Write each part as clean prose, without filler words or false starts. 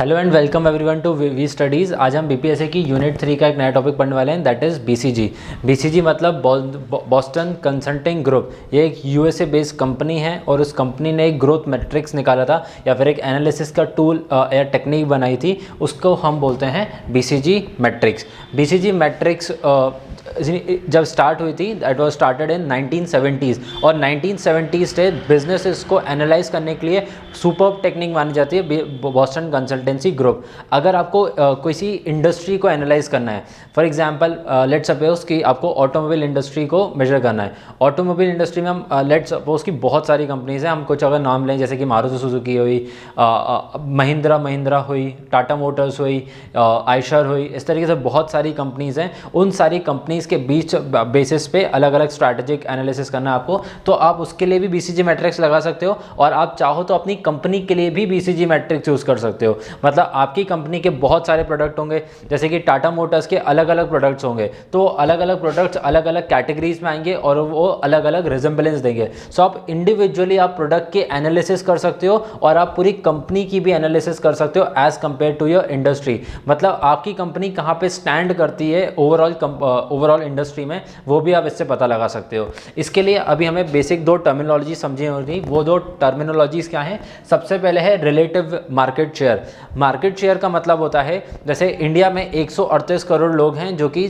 Hello and welcome everyone to we studies. आज हम BPSC की यूनिट 3 का एक नया टॉपिक पढ़ने वाले हैं, दैट इज़ बीसीजी। बीसीजी मतलब बॉस्टन कंसल्टिंग ग्रुप। ये एक यूएसए बेस्ड कंपनी है और उस कंपनी ने एक ग्रोथ मैट्रिक्स निकाला था या फिर एक एनालिसिस का टूल या टेक्निक बनाई थी, उसको हम बोलते हैं बीसीजी मैट्रिक्स। बीसीजी मैट्रिक्स जब स्टार्ट हुई थी that was started in 1970s और 1970s से बिजनेसेस को एनालाइज करने के लिए सुपर्ब टेक्निक मानी जाती है बॉस्टन कंसल्टेंसी ग्रुप। अगर आपको किसी इंडस्ट्री को एनालाइज करना है, फॉर एग्जांपल लेट्स सपोज कि आपको ऑटोमोबाइल इंडस्ट्री को मेजर करना है। ऑटोमोबाइल इंडस्ट्री में हम लेट्स सपोज कि बहुत सारी कंपनीज हैं, हम कुछ अगर नाम लें जैसे कि मारुति सुजुकी हुई, महिंद्रा हुई, टाटा मोटर्स हुई, आयशर हुई, इस तरीके से बहुत सारी कंपनीज हैं। उन सारी कंपनीज के बीच बेसिस पे अलग अलग स्ट्रैटेजिक एनालिसिस करना है आपको, तो आप उसके लिए भी बीसीजी मैट्रिक्स लगा सकते हो और आप चाहो तो अपनी कंपनी के लिए भी बीसीजी मैट्रिक्स यूज कर सकते हो। मतलब आपकी कंपनी के बहुत सारे प्रोडक्ट होंगे, जैसे कि टाटा मोटर्स के अलग अलग प्रोडक्ट्स होंगे, तो अलग अलग प्रोडक्ट्स अलग अलग कैटेगरीज में आएंगे और वो अलग अलग रिजेंबलेंस देंगे। सो आप इंडिविजुअली आप प्रोडक्ट के एनालिसिस कर सकते हो और आप पूरी कंपनी की भी एनालिसिस कर सकते हो as compared to your industry. मतलब आपकी कंपनी कहाँ पे स्टैंड करती है ओवरऑल इंडस्ट्री में, वो भी आप इससे पता लगा सकते हो। इसके लिए अभी हमें बेसिक दो टर्मिनोलॉजी समझनी होगी। वो दो टर्मिनोलॉजीज क्या हैं? सबसे पहले है relative market share. Market share का मतलब होता है, जैसे इंडिया में 138 करोड़ लोग हैं जो कि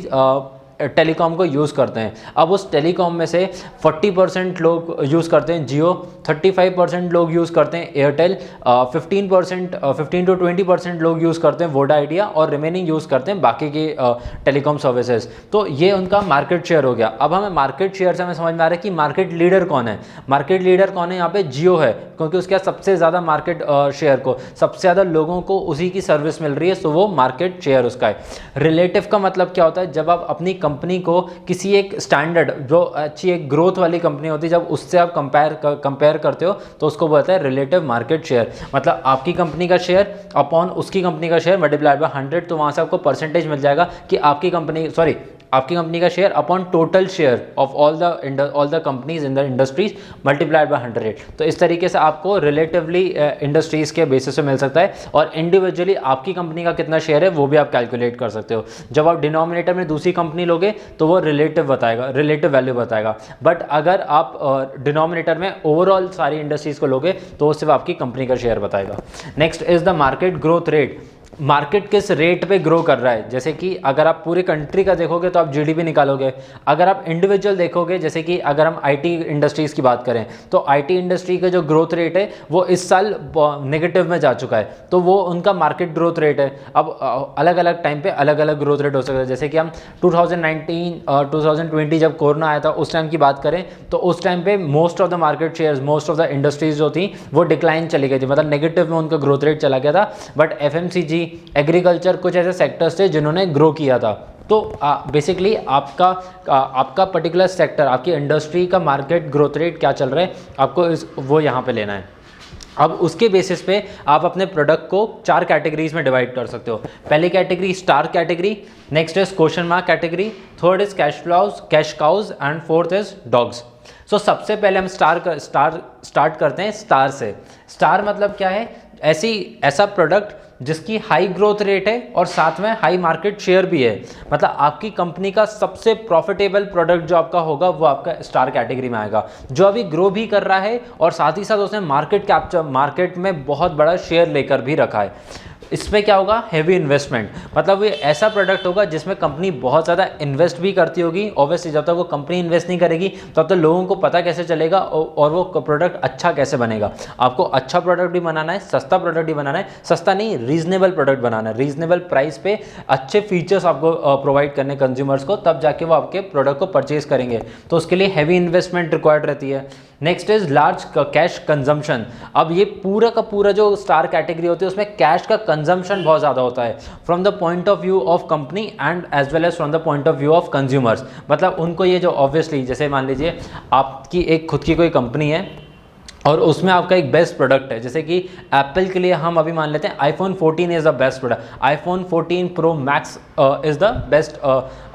टेलीकॉम को यूज़ करते हैं। अब उस टेलीकॉम में से 40% लोग यूज़ करते हैं जियो, 35% लोग यूज़ करते हैं एयरटेल, 15 to 20% लोग यूज़ करते हैं वोडा आइडिया और रिमेनिंग यूज़ करते हैं बाकी के टेलीकॉम सर्विसेज। तो ये उनका मार्केट शेयर हो गया। अब हमें मार्केट शेयर से हमें समझ में आ रहा है कि मार्केट लीडर कौन है। मार्केट लीडर कौन है? यहाँ पे जियो है, क्योंकि उसके सबसे ज़्यादा मार्केट शेयर को, सबसे ज़्यादा लोगों को उसी की सर्विस मिल रही है, तो वो मार्केट शेयर उसका है। रिलेटिव का मतलब क्या होता है? जब आप अपनी कंपनी को किसी एक स्टैंडर्ड, जो अच्छी एक ग्रोथ वाली कंपनी होती है, जब उससे आप कंपेयर करते हो तो उसको बोलता है रिलेटिव मार्केट शेयर। मतलब आपकी कंपनी का शेयर अपॉन उसकी कंपनी का शेयर मल्टीप्लाइड बाय 100, तो वहाँ से आपको परसेंटेज मिल जाएगा कि आपकी कंपनी का share upon total share of all the companies in the industries multiplied by 100। तो इस तरीके से आपको रिलेटिवली इंडस्ट्रीज के बेसिस पे मिल सकता है और इंडिविजुअली आपकी कंपनी का कितना शेयर है वो भी आप कैलकुलेट कर सकते हो। जब आप डिनोमिनेटर में दूसरी कंपनी लोगे तो वो रिलेटिव वैल्यू बताएगा, बट अगर आप डिनोमिनेटर में ओवरऑल सारी इंडस्ट्रीज को लोगे तो वो सिर्फ आपकी कंपनी का शेयर बताएगा। Next is the market growth rate. Market किस रेट पे ग्रो कर रहा है? जैसे कि अगर आप पूरी कंट्री का देखोगे तो आप जीडीपी निकालोगे। अगर आप इंडिविजुअल देखोगे, जैसे कि अगर हम आईटी इंडस्ट्रीज़ की बात करें तो आईटी इंडस्ट्री का जो ग्रोथ रेट है वो इस साल नेगेटिव में जा चुका है, तो वो उनका मार्केट ग्रोथ रेट है। अब अलग अलग टाइम पे अलग अलग ग्रोथ रेट हो सकता है। जैसे कि हम 2019-2020 जब कोरोना आया था उस टाइम की बात करें तो उस टाइम पे most of the market shares, most of the industries जो थी वो डिक्लाइन चली गई थी, मतलब नेगेटिव में उनका ग्रोथ रेट चला गया था। बट एफएमसीजी, एग्रीकल्चर, कुछ ऐसे सेक्टर्स थे जिन्होंने ग्रो किया था। तो बेसिकली आपका पर्टिकुलर सेक्टर, आपकी इंडस्ट्री का मार्केट ग्रोथ रेट क्या चल रहा है, आपको वो यहाँ पे लेना है। अब उसके बेसिस पे आप अपने प्रोडक्ट को 4 कैटेगरीज में डिवाइड कर सकते हो। पहली category star category, next is question mark category, third is cash cows and fourth is dogs. So सबसे पहले हम स्टार्ट करते हैं स्टार से। स्टार मतलब क्या है? ऐसा प्रोडक्ट जिसकी हाई ग्रोथ रेट है और साथ में हाई मार्केट शेयर भी है। मतलब आपकी कंपनी का सबसे प्रॉफिटेबल प्रोडक्ट जो आपका होगा वो आपका स्टार कैटेगरी में आएगा, जो अभी ग्रो भी कर रहा है और साथ ही साथ उसने मार्केट में बहुत बड़ा शेयर लेकर भी रखा है। इसमें क्या होगा? Heavy investment. मतलब ये ऐसा प्रोडक्ट होगा जिसमें कंपनी बहुत ज़्यादा इन्वेस्ट भी करती होगी। ऑब्वियसली जब तक वो कंपनी इन्वेस्ट नहीं करेगी तब तक लोगों को पता कैसे चलेगा और वो प्रोडक्ट अच्छा कैसे बनेगा। आपको अच्छा प्रोडक्ट भी बनाना है, सस्ता प्रोडक्ट भी बनाना है, सस्ता नहीं रीजनेबल प्रोडक्ट बनाना है, रीजनेबल प्राइस पे अच्छे फीचर्स आपको प्रोवाइड करने कंज्यूमर्स को, तब जाके वो आपके प्रोडक्ट को परचेज करेंगे। तो उसके लिए हैवी इन्वेस्टमेंट रिक्वायर्ड रहती है। Next is large cash consumption. अब ये पूरा का पूरा जो स्टार कैटेगरी होती है उसमें कैश का कंजम्पशन बहुत ज़्यादा होता है from the point of view of company and as well as from the point of view of consumers. मतलब उनको ये जो ऑब्वियसली, जैसे मान लीजिए आपकी एक खुद की कोई कंपनी है और उसमें आपका एक बेस्ट प्रोडक्ट है, जैसे कि एप्पल के लिए हम अभी मान लेते हैं iPhone 14 is the best product. IPhone 14 pro max is the best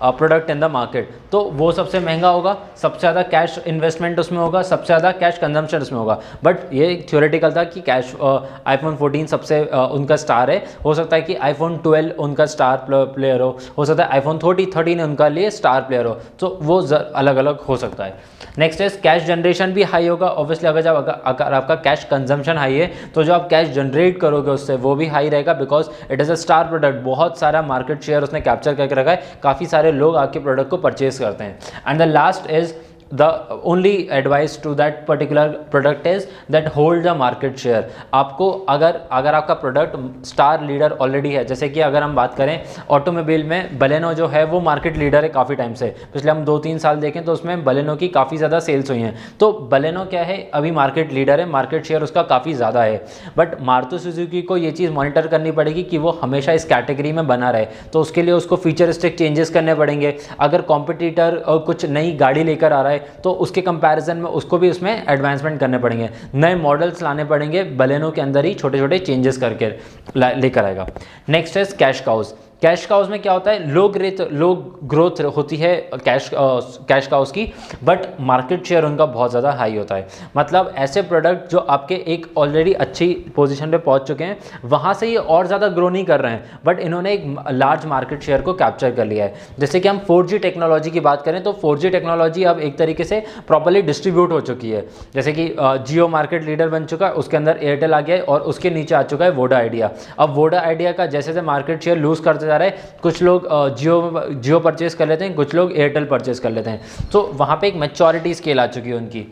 product in the market, तो वो सबसे महंगा होगा, सबसे ज़्यादा कैश इन्वेस्टमेंट उसमें होगा, सबसे ज़्यादा कैश कंजम्पशन उसमें होगा। बट ये थ्योरेटिकल था कि कैश आईफोन 14 सबसे उनका स्टार है, हो सकता है कि आईफोन 12 उनका स्टार प्लेयर हो सकता है आईफोन 13 उनका लिए स्टार प्लेयर हो, तो वो अलग अलग हो सकता है। नेक्स्ट इज कैश जनरेशन भी हाई होगा ऑब्वियसली, अगर आपका कैश कंजम्पशन हाई है तो जो आप कैश जनरेट करोगे उससे वो भी हाई रहेगा, because it is a star product, बहुत सारा मार्केट शेयर उसने कैप्चर करके रखा है, काफ़ी सारे लोग आपके प्रोडक्ट को परचेज करते हैं। And the last is the only advice to that particular product is that hold the market share। आपको अगर आपका प्रोडक्ट स्टार लीडर ऑलरेडी है, जैसे कि अगर हम बात करें ऑटोमोबाइल में बलेनो जो है वो मार्केट लीडर है काफ़ी टाइम से, पिछले हम 2-3 साल देखें तो उसमें बलेनो की काफ़ी ज़्यादा सेल्स हुई हैं, तो बलेनो क्या है अभी मार्केट लीडर है, मार्केट शेयर उसका काफ़ी ज़्यादा है। बट मारुति सुजुकी को ये चीज़ मॉनिटर करनी पड़ेगी कि वो हमेशा इस कैटेगरी में बना रहे, तो उसके लिए उसको फीचरिस्टिक चेंजेस करने पड़ेंगे। अगर कॉम्पिटिटर कुछ नई गाड़ी लेकर आ रहा है तो उसके कंपैरिजन में उसको भी उसमें एडवांसमेंट करने पड़ेंगे, नए मॉडल्स लाने पड़ेंगे, बलेनो के अंदर ही छोटे छोटे चेंजेस करके लेकर आएगा। नेक्स्ट है कैश काउज। कैश काउज में क्या होता है, लो ग्रोथ होती है कैश काउज की, बट मार्केट शेयर उनका बहुत ज़्यादा हाई होता है। मतलब ऐसे प्रोडक्ट जो आपके एक ऑलरेडी अच्छी पोजीशन पे पहुंच चुके हैं वहाँ से ये और ज़्यादा ग्रो नहीं कर रहे हैं, बट इन्होंने एक लार्ज मार्केट शेयर को कैप्चर कर लिया है। जैसे कि हम 4G टेक्नोलॉजी की बात करें तो 4G टेक्नोलॉजी अब एक तरीके से प्रॉपरली डिस्ट्रीब्यूट हो चुकी है, जैसे कि जियो मार्केट लीडर बन चुका है, उसके अंदर एयरटेल आ गया है और उसके नीचे आ चुका है वोडा आइडिया। अब वोडा आइडिया का जैसे जैसे मार्केट शेयर लूज करते जा रहा है, कुछ लोग जियो परचेज कर लेते हैं, कुछ लोग एयरटेल परचेज कर लेते हैं, तो वहाँ पे एक मैच्योरिटी स्केल आ चुकी है उनकी।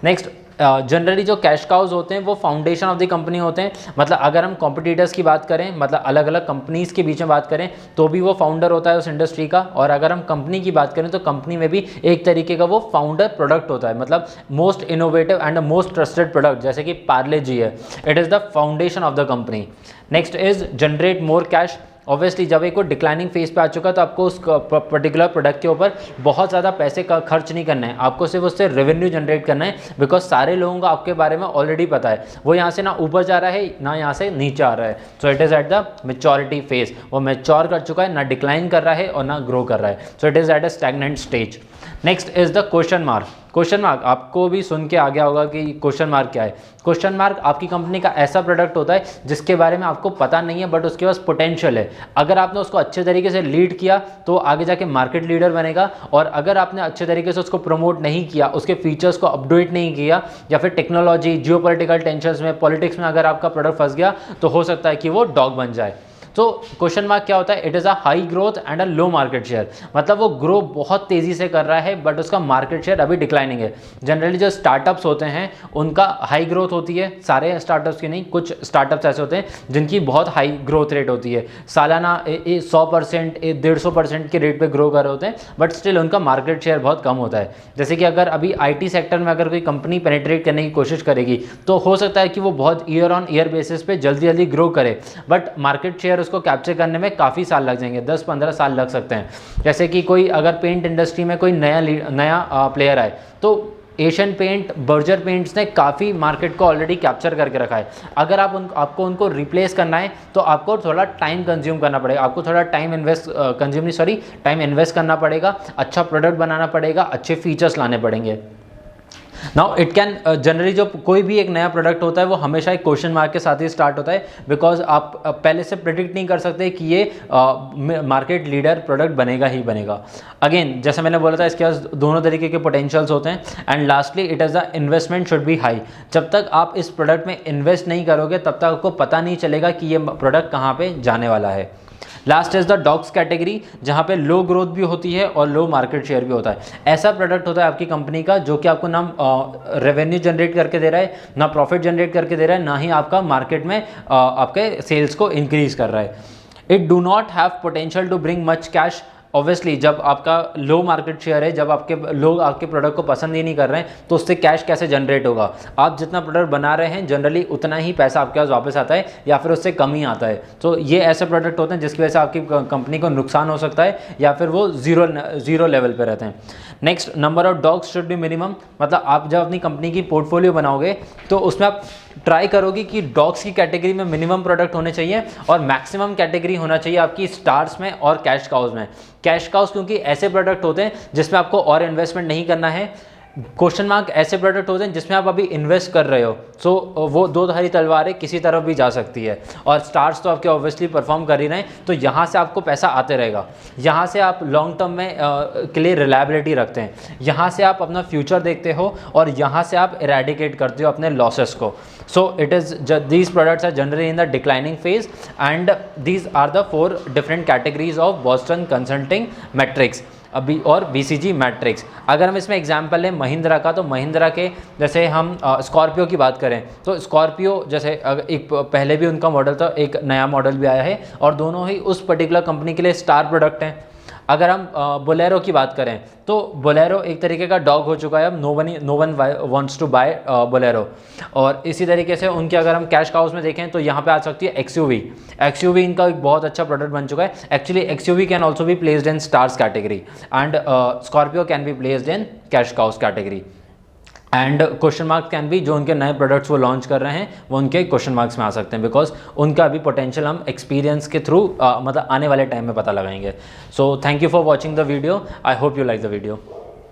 नेक्स्ट जनरली जो कैश काउज होते हैं वो फाउंडेशन ऑफ द कंपनी होते हैं, मतलब अगर हम कॉम्पिटिटर्स की बात करें, मतलब अलग अलग कंपनीज के बीच में बात करें तो भी वो फाउंडर होता है उस इंडस्ट्री का, और अगर हम कंपनी की बात करें तो कंपनी में भी एक तरीके का वो फाउंडर प्रोडक्ट होता है, मतलब most innovative and most trusted product, जैसे कि पार्ले जी है, it is the foundation of the company. Next is generate more cash. Obviously जब एक वो डिक्लाइनिंग फेज पे आ चुका तो आपको उस पर्टिकुलर प्रोडक्ट के ऊपर बहुत ज़्यादा पैसे का खर्च नहीं करना है, आपको सिर्फ उससे रेवेन्यू जनरेट करना है, बिकॉज सारे लोगों को आपके बारे में ऑलरेडी पता है, वो यहाँ से ना ऊपर जा रहा है ना यहाँ से नीचे आ रहा है। सो it is at the maturity phase, वो मेच्योर कर चुका है, ना डिक्लाइन कर रहा है और ना ग्रो कर रहा है, सो it is at a stagnant stage. Next is the question mark. Question mark आपको भी सुन के आ गया होगा कि क्वेश्चन मार्क क्या है। क्वेश्चन मार्क आपकी कंपनी का ऐसा प्रोडक्ट होता है जिसके बारे में आपको पता नहीं है बट उसके पास पोटेंशियल है, अगर आपने उसको अच्छे तरीके से लीड किया तो आगे जाके मार्केट लीडर बनेगा, और अगर आपने अच्छे तरीके से उसको प्रमोट नहीं किया, उसके फीचर्स को अपडेट नहीं किया, या फिर टेक्नोलॉजी जियोपॉलिटिकल टेंशंस में पॉलिटिक्स में अगर आपका प्रोडक्ट फंस गया तो हो सकता है कि वो डॉग बन जाए। तो क्वेश्चन मार्क क्या होता है, it is a high growth and a low market share, मतलब वो ग्रो बहुत तेज़ी से कर रहा है बट उसका मार्केट शेयर अभी डिक्लाइनिंग है। जनरली जो स्टार्टअप्स होते हैं उनका हाई ग्रोथ होती है, सारे स्टार्टअप्स की नहीं, कुछ स्टार्टअप्स ऐसे होते हैं जिनकी बहुत हाई ग्रोथ रेट होती है, सालाना 100% 150% के रेट पे ग्रो कर रहे होते हैं, बट स्टिल उनका मार्केट शेयर बहुत कम होता है। जैसे कि अगर अभी IT सेक्टर में अगर कोई कंपनी पेनिट्रेट करने की कोशिश करेगी तो हो सकता है कि वो बहुत ईयर ऑन ईयर बेसिस पे जल्दी जल्दी ग्रो करे, बट मार्केट शेयर उसको कैप्चर करने में काफ़ी साल लग जाएंगे, 10-15 साल लग सकते हैं। जैसे कि कोई अगर पेंट इंडस्ट्री में कोई नया प्लेयर आए तो एशियन पेंट, बर्जर पेंट्स ने काफ़ी मार्केट को ऑलरेडी कैप्चर करके रखा है, अगर आपको उनको रिप्लेस करना है तो आपको थोड़ा टाइम कंज्यूम करना पड़ेगा, आपको थोड़ा टाइम इन्वेस्ट करना पड़ेगा, अच्छा प्रोडक्ट बनाना पड़ेगा, अच्छे फीचर्स लाने पड़ेंगे। नाउ इट कैन जनरली जो कोई भी एक नया प्रोडक्ट होता है वो हमेशा एक क्वेश्चन मार्क के साथ ही स्टार्ट होता है, बिकॉज आप पहले से प्रेडिक्ट नहीं कर सकते कि ये मार्केट लीडर प्रोडक्ट बनेगा ही बनेगा। अगेन जैसे मैंने बोला था इसके पास दोनों तरीके के पोटेंशियल्स होते हैं, and lastly it is the investment should be high. जब तक आप इस प्रोडक्ट में इन्वेस्ट नहीं करोगे तब तक आपको पता नहीं चलेगा कि ये प्रोडक्ट कहाँ पे जाने वाला है। Last is the dogs category, जहाँ पे लो ग्रोथ भी होती है और लो मार्केट शेयर भी होता है। ऐसा प्रोडक्ट होता है आपकी कंपनी का जो कि आपको ना रेवेन्यू जनरेट करके दे रहा है, ना प्रॉफिट जनरेट करके दे रहा है, ना ही आपका मार्केट में आपके सेल्स को इंक्रीज कर रहा है। It do not have potential to bring much cash obviously जब आपका लो मार्केट शेयर है, जब आपके लोग आपके प्रोडक्ट को पसंद ही नहीं कर रहे हैं, तो उससे कैश कैसे जनरेट होगा? आप जितना प्रोडक्ट बना रहे हैं जनरली उतना ही पैसा आपके पास वापस आता है या फिर उससे कम ही आता है। तो ये ऐसे प्रोडक्ट होते हैं जिसकी वजह से आपकी कंपनी को नुकसान हो सकता है या फिर वो जीरो लेवल पे रहते हैं। Next, number of dogs should be minimum, मतलब आप जब अपनी कंपनी की पोर्टफोलियो बनाओगे तो उसमें आप ट्राई करोगे कि डॉग्स की कैटेगरी में मिनिमम प्रोडक्ट होने चाहिए और मैक्सिमम कैटेगरी होना चाहिए आपकी स्टार्स में और कैश काउज में। कैश काउज क्योंकि ऐसे प्रोडक्ट होते हैं जिसमें आपको और इन्वेस्टमेंट नहीं करना है, क्वेश्चन मार्क ऐसे प्रोडक्ट होते हैं जिसमें आप अभी इन्वेस्ट कर रहे हो। सो वो दो धारी तलवारें किसी तरफ भी जा सकती है, और स्टार्स तो आपके ऑब्वियसली परफॉर्म कर ही रहे हैं, तो यहाँ से आपको पैसा आते रहेगा। यहाँ से आप लॉन्ग टर्म में के लिए रिलायबिलिटी रखते हैं, यहाँ से आप अपना फ्यूचर देखते हो और यहाँ से आप इरेडिकेट करते हो अपने लॉसेस को। So it is these products are generally in the declining phase and these are the 4 different categories of Boston consulting matrix अभी और BCG मैट्रिक्स। अगर हम इसमें एग्जांपल लें महिंद्रा का, तो महिंद्रा के जैसे हम स्कॉर्पियो की बात करें तो स्कॉर्पियो जैसे एक पहले भी उनका मॉडल था, एक नया मॉडल भी आया है और दोनों ही उस पर्टिकुलर कंपनी के लिए स्टार प्रोडक्ट हैं। अगर हम बोलेरो की बात करें तो बोलेरो एक तरीके का डॉग हो चुका है, अब no one wants to buy Bolero. और इसी तरीके से उनके अगर हम कैश काउज में देखें तो यहाँ पे आ सकती है XUV इनका एक बहुत अच्छा प्रोडक्ट बन चुका है। Actually XUV can also be placed in stars category and Scorpio can be placed in cash cows category. And question marks can be, जो उनके नए प्रोडक्ट्स वो लॉन्च कर रहे हैं वो उनके क्वेश्चन मार्क्स में आ सकते हैं, बिकॉज उनका अभी पोटेंशियल हम एक्सपीरियंस के थ्रू मतलब आने वाले टाइम में पता लगाएंगे। So thank you for watching the video, I hope you like the video.